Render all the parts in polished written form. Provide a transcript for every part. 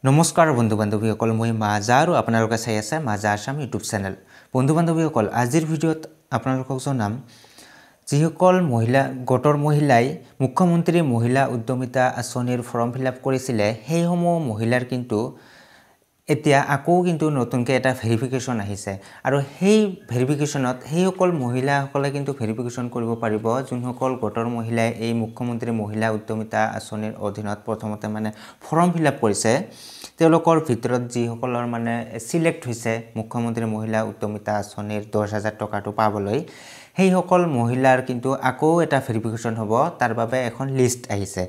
নমস্কাৰ বন্ধু বান্ধৱীসকল মই মাজা আৰু আপোনালোকে চাই আছে মাজা আসাম ইউটিউব চেনেল। বন্ধু বান্ধৱীসকল আজিৰ ভিডিঅ'ত আপোনালোকক জনাম যিসকল মহিলা গোটৰ মহিলাই মুখ্যমন্ত্ৰী মহিলা উদ্যমিতা আঁচনিৰ ফৰ্ম ফিল আপ কৰিছিলে সেইসমূহ মহিলাৰ কিন্তু এতিয়া আকৌ কিন্তু নতুনকৈ এটা ভেৰিফিকেশ্যন আহিছে আৰু সেই ভেৰিফিকেশ্যনত সেইসকল মহিলাসকলে কিন্তু ভেৰিফিকেশ্যন কৰিব পাৰিব যোনসকল গোটৰ মহিলাই এই মুখ্যমন্ত্ৰী মহিলা উদ্যমিতা আঁচনিৰ অধীনত প্ৰথমতে মানে ফৰ্ম ফিল আপ কৰিছে তেওঁলোকৰ ভিতৰত যিসকলৰ মানে সিলেক্ট হৈছে মুখ্যমন্ত্ৰী মহিলা উদ্যমিতা আঁচনিৰ 10,000 টকাটো পাবলৈ সেইসকল মহিলাৰ কিন্তু আকৌ এটা ভেৰিফিকেশ্যন হ'ব তাৰ বাবে এখন লিষ্ট আহিছে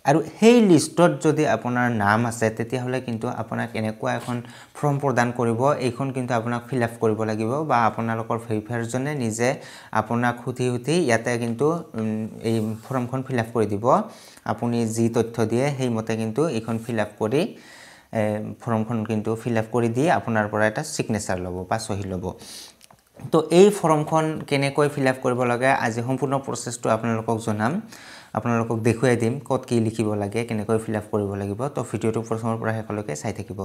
আৰু সেই লিষ্টত যদি আপোনাৰ নাম আছে তেতিয়াহলে কিন্তু আপোনাক এনেকুৱা এখন ফৰ্ম প্ৰদান কৰিব এইখন কিন্তু আপোনাক ফিল আপ কৰিব লাগিব বা আপোনালোকৰ ভেৰিফায়াৰজনে নিজে আপোনাক খুটি ইয়াতে কিন্তু এই ফৰ্মখন ফিল আপ কৰি দিব আপুনি যি তথ্য দিয়ে সেই মতে কিন্তু এইখন ফিল আপ কৰি ফৰ্মখন কিন্তু ফিল আপ কৰি দিয়ে আপোনাৰ পৰা এটা সিগনেচাৰ ল'ব বা সহি ল'ব তো এই ফৰ্মখন কেনেকৈ ফিল আপ কৰিব লাগে আজি সম্পূৰ্ণ প্ৰচেছটো আপোনালোকক জনাম আপোনালোকক দেখুৱাই দিম কত কি লিখিব লাগে কেনেকৈ ফিল আপ কৰিব লাগিব তো ভিডিঅ'টো প্ৰথমৰ পৰা শেষলৈকে চাই থাকিব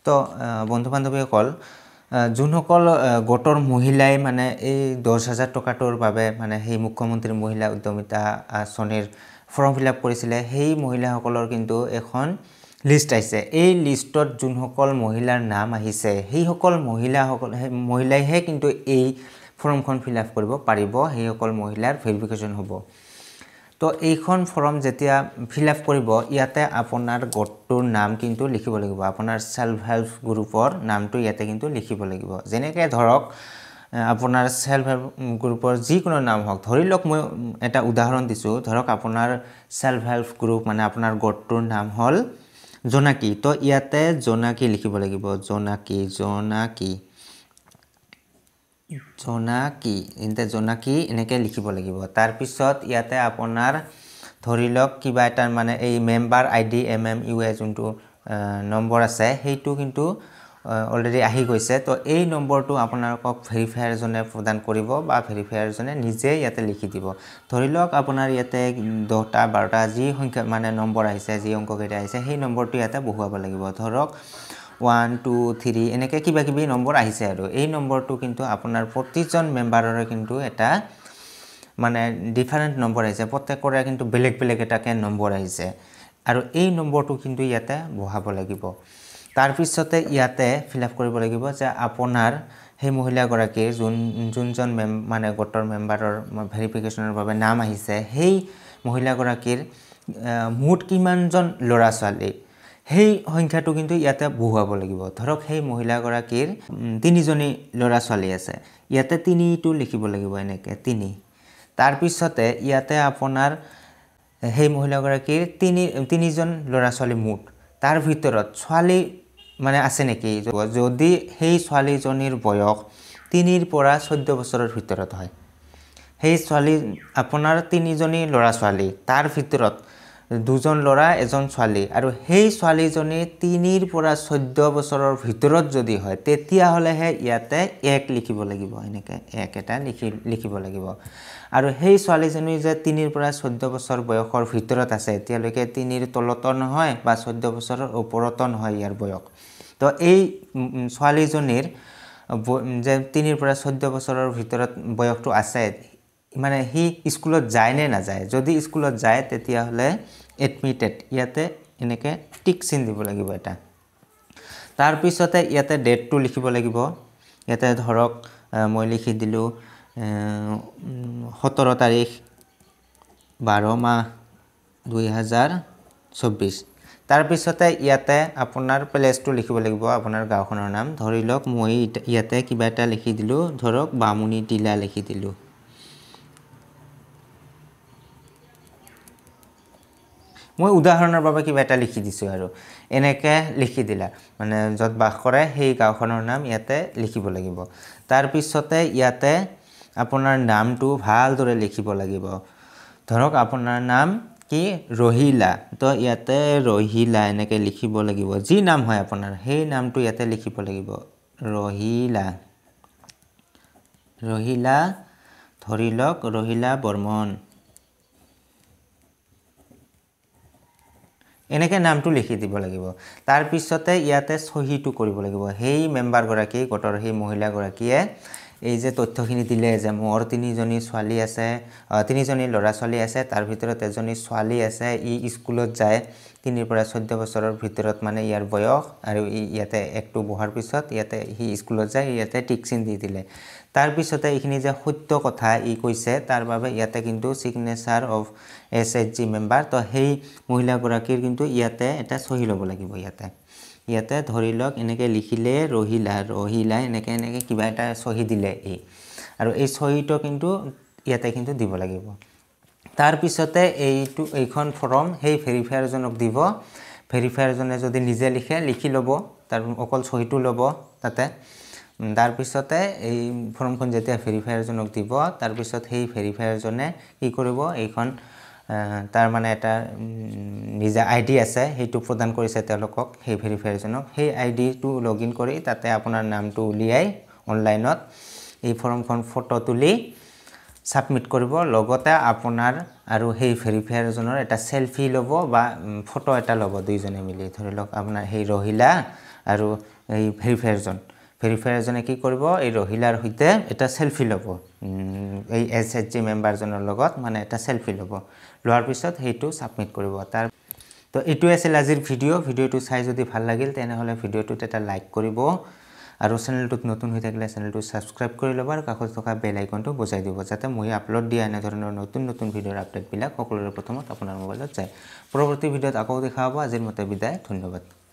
তো বন্ধু বান্ধৱীসকল যোনসকল গোটৰ মহিলাই মানে এই 10,000 টকাটোৰ বাবে মানে সেই মুখ্যমন্ত্ৰী মহিলা উদ্যমিতা আঁচনিৰ ফৰ্ম ফিল আপ কৰিছিলে সেই মহিলাসকলৰ কিন্তু এখন লিষ্ট আছে এই লিষ্টত যোনসকল মহিলাৰ নাম আহিছে সেইসকল মহিলাইহে কিন্তু এই ফৰ্মখন ফিল আপ কৰিব পাৰিব সেইসকল মহিলাৰ ভেৰিফিকেশ্যন হ'ব তো এইখন ফৰ্ম যেতিয়া ফিল আপ কৰিব ইয়াতে আপোনাৰ গোটটোৰ নাম কিন্তু লিখিব লাগিব আপোনাৰ সেলফ হেল্প গ্ৰুপৰ নামটো ইয়াতে কিন্তু লিখিব লাগিব যেনেকৈ ধৰক আপোনাৰ সেলফ হেল্প গ্ৰুপৰ যিকোনো নাম হওক ধৰি লওক মই এটা উদাহৰণ দিছো ধৰক আপোনাৰ সেলফ হেল্প গ্ৰুপ মানে আপোনাৰ গোটটোৰ নাম হ'ল জোনাকি তো ইয়াতে জোনাকি লিখিব লাগিব জোনাকি এনেকৈ লিখিব লাগিব তাৰ পিছত ইয়াতে আপোনাৰ ধৰি লওক কিবা এটা মানে এই মেম্বাৰ আইডি MMUA যোনটো নম্বৰ আছে সেইটো কিন্তু অলৰেডি আহি গৈছে তো এই নম্বৰটো আপোনালোকক ভেৰিফায়াৰজনে প্ৰদান কৰিব বা ভেৰিফায়াৰজনে নিজে ইয়াতে লিখি দিব ধৰি লওক আপোনাৰ ইয়াতে 10টা 12টা যি সংখ্যা মানে নম্বৰ আহিছে যি অংককেইটা আহিছে সেই নম্বৰটো ইয়াতে বহুৱাব লাগিব ধৰক 1 2 3 এনেকৈ কিবা কিবি নম্বৰ আহিছে আৰু এই নম্বৰটো কিন্তু আপোনাৰ প্ৰতিজন মেম্বাৰৰ কিন্তু এটা মানে ডিফাৰেন্ট নম্বৰ আহিছে প্ৰত্যেকৰে কিন্তু বেলেগ এটাকে নম্বৰ আহিছে আৰু এই নম্বৰটো কিন্তু ইয়াতে বহাব লাগিব তাৰ পিছতে ইয়াতে ফিল আপ কৰিব লাগিব যে আপোনাৰ সেই মহিলা গৰাকীৰ যোনজন মানে গোটৰ মেম্বাৰৰ ভেৰিফিকেশ্যনৰ বাবে নাম আহিছে সেই মহিলা গৰাকীৰ মুঠ কিমানজন ল'ৰা ছোৱালী সেই সংখ্যাটো কিন্তু ইয়াতে বহুৱাব লাগিব ধৰক সেই মহিলা গৰাকীৰ 3জনী ল'ৰা ছোৱালী আছে ইয়াতে 3টো লিখিব লাগিব এনেকৈ 3 তাৰ পিছতে ইয়াতে আপোনাৰ সেই মহিলা গৰাকীৰ 3জন ল'ৰা ছোৱালী মুঠ তাৰ ভিতৰত ছোৱালী মানে আছে নেকি যদি সেই ছোৱালীজনীৰ বয়স 3 পৰা 14 বছৰৰ ভিতৰত হয় সেই ছোৱালী আপোনাৰ 3জনী ল'ৰা ছোৱালী তাৰ ভিতৰত 2জন ল'ৰা এজন ছোৱালী আৰু সেই ছোৱালীজনী 3 পৰা 14 বছৰৰ ভিতৰত যদি হয় তেতিয়া হলেহে ইয়াতে 1 লিখিব লাগিব এনেকৈ 1 এটা লিখিব লাগিব আৰু সেই ছোৱালীজনী যে 3 পৰা 14 বছৰ বয়সৰ ভিতৰত আছে এতিয়ালৈকে 3ৰ তলতো নহয় বা 14 বছৰৰ ওপৰতো নহয় ইয়াৰ বয়স তো এই ছোৱালীজনীৰ যে 3 পৰা 14 বছৰৰ ভিতৰত বয়সটো আছে মানে হি স্কুলত যায় নে নাযায় যদি স্কুলত যায় তেতিয়া হলে এডমিটেড ইয়াতে এনেকৈ টিক চিন দিব লাগিব এটা তাৰ পিছতে ইয়াতে ডেটটো লিখিব লাগিব ইয়াতে ধৰক মই লিখি দিলো 17 তাৰিখ 12 মাহ 2024 তাৰ পিছতে ইয়াতে আপোনাৰ প্লেসটো লিখিব লাগিব আপোনাৰ গাঁওখনৰ নাম ধৰি লওক মই ইয়াতে কিবা এটা লিখি দিলো ধৰক বামুনি টিলা লিখি দিলো মই উদাহৰণৰ বাবে কিবা এটা লিখি দিছো আৰু এনেকৈ লিখি দিলা মানে যত বাস কৰে সেই গাঁওখনৰ নাম ইয়াতে লিখিব লাগিব তাৰ পিছতে ইয়াতে আপোনাৰ নামটো ভালদৰে লিখিব লাগিব ধৰক আপোনাৰ নাম কি ৰহিলা তো ইয়াতে ৰহিলা এনেকৈ লিখিব লাগিব যি নাম হয় আপোনাৰ সেই নামটো ইয়াতে লিখিব লাগিব ৰহিলা ধৰি লওক ৰহিলা বৰ্মন এনেকৈ নামটো লিখি দিব লাগিব তাৰ পিছতে ইয়াতে সহিটো কৰিব লাগিব সেই মেম্বাৰগৰাকী গোটৰ সেই মহিলাগৰাকীয়ে এই যে তথ্যখিনি দিলে যে মোৰ 3জনী ছোৱালী আছে 3জনী ল'ৰা ছোৱালী আছে তাৰ ভিতৰত এজনী ছোৱালী আছে ই স্কুলত যায় 3 পৰা 14 বছৰৰ ভিতৰত মানে ইয়াৰ বয়স আৰু ইয়াতে একটো বহাৰ পিছত ইয়াতে হি স্কুলত যায় ইয়াতে টিক চিন দি দিলে তাৰ পিছতে এইখিনি যে সত্য কথা ই কৈছে তাৰ বাবে ইয়াতে কিন্তু সিগনেচাৰ অফ এছএইচজি মেম্বাৰ তো সেই মহিলাগৰাকীৰ কিন্তু ইয়াতে এটা সহি ল'ব লাগিব ইয়াতে ধৰি লওক এনেকৈ লিখিলে ৰহিলা এনেকৈ কিবা এটা সহি দিলে এই আৰু এই সহিটো কিন্তু ইয়াতে কিন্তু দিব লাগিব তাৰ পিছতে এইখন ফৰ্ম সেই ভেৰিফায়াৰজনক দিব ভেৰিফায়াৰজনে যদি নিজে লিখি ল'ব তাৰ অকল সহিটো ল'ব তাতে তাৰ পিছতে এই ফৰ্মখন যেতিয়া ভেৰিফায়াৰজনক দিব তাৰ পিছত সেই ভেৰিফায়াৰজনে কি কৰিব এইখন তাৰ মানে এটা নিজা আইডি আছে সেইটো প্ৰদান কৰিছে তেওঁলোকক সেই ভেৰিফায়াৰজনক সেই আইডিটো লগইন কৰি তাতে আপোনাৰ নামটো উলিয়াই অনলাইনত এই ফৰ্মখন ফটো তুলি সাবমিট কৰিব লগতে আপোনাৰ আৰু সেই ভেৰিফায়াৰজনৰ এটা সেলফি ল'ব বা ফটো এটা ল'ব দুইজনে মিলি ধৰি লওক আপোনাৰ সেই ৰহিলা আৰু এই ভেৰিফায়াৰজনে কি কৰিব এই ৰহিলাৰ সৈতে এটা সেলফি ল'ব এই এছএইচজি মেম্বাৰজনৰ লগত মানে এটা সেলফি ল'ব লোৱাৰ পিছত সেইটো সাবমিট কৰিব তাৰ তো এইটো আছিল আজিৰ ভিডিঅ'টো চাই যদি ভাল লাগিল তেনেহলে ভিডিঅ'টোত এটা লাইক কৰিব আৰু চেনেলটোত নতুন হৈ থাকিলে চেনেলটো সাবস্ক্ৰাইব কৰি ল'ব আৰু কাষত থকা বেল আইকনটো বজাই দিব যাতে মই আপলোড দিয়া এনে ধৰণৰ নতুন ভিডিঅ'ৰ আপডেটবিলাক সকলোৰে প্ৰথমত আপোনাৰ মোবাইলত যায় পৰৱৰ্তী ভিডিঅ'ত আকৌ দেখা হ'ব আজিৰ মতে বিদায় ধন্যবাদ